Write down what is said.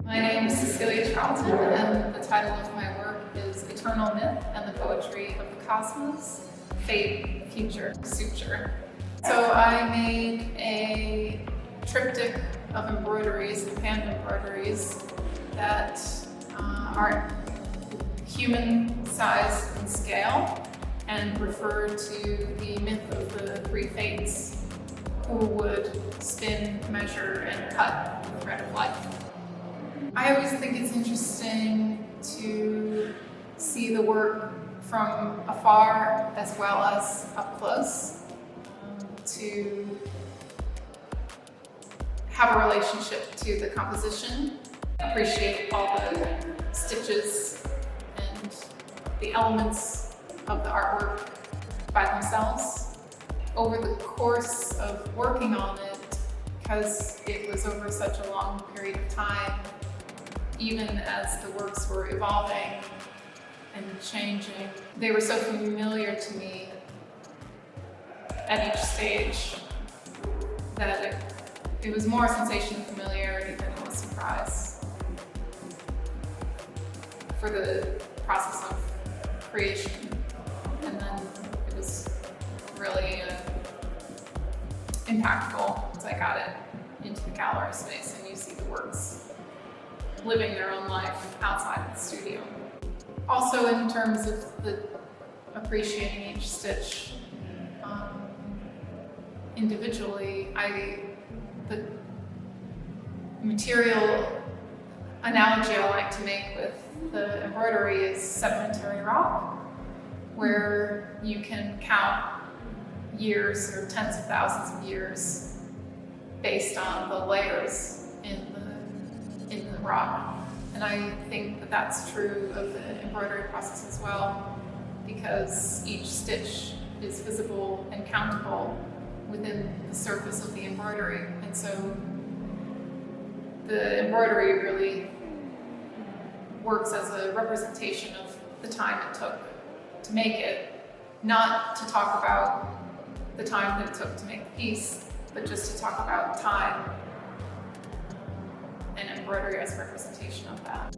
My name is Cecilia Charlton, and the title of my work is Eternal Myth and the Poetry of the Cosmos, Fate, Future, Suture. So I made a triptych of embroideries, hand embroideries, that are human size and scale and refer to the myth of the three fates who would spin, measure, and cut the thread of life. I always think it's interesting to see the work from afar as well as up close, to have a relationship to the composition, appreciate all the stitches and the elements of the artwork by themselves. Over the course of working on it, because it was over such a long period of time, even as the works were evolving and changing, they were so familiar to me at each stage that it was more a sensation of familiarity than it was surprise for the process of creation. And then it was really impactful as I got it into the gallery space and you see the works living their own life outside of the studio. Also in terms of the appreciating each stitch individually, the material analogy I like to make with the embroidery is sedimentary rock, where you can count years or tens of thousands of years based on the layers in the rock. And I think that that's true of the embroidery process as well, because each stitch is visible and countable within the surface of the embroidery. And so the embroidery really works as a representation of the time it took to make it, not to talk about the time that it took to make the piece, but just to talk about time and embroidery as a representation of that.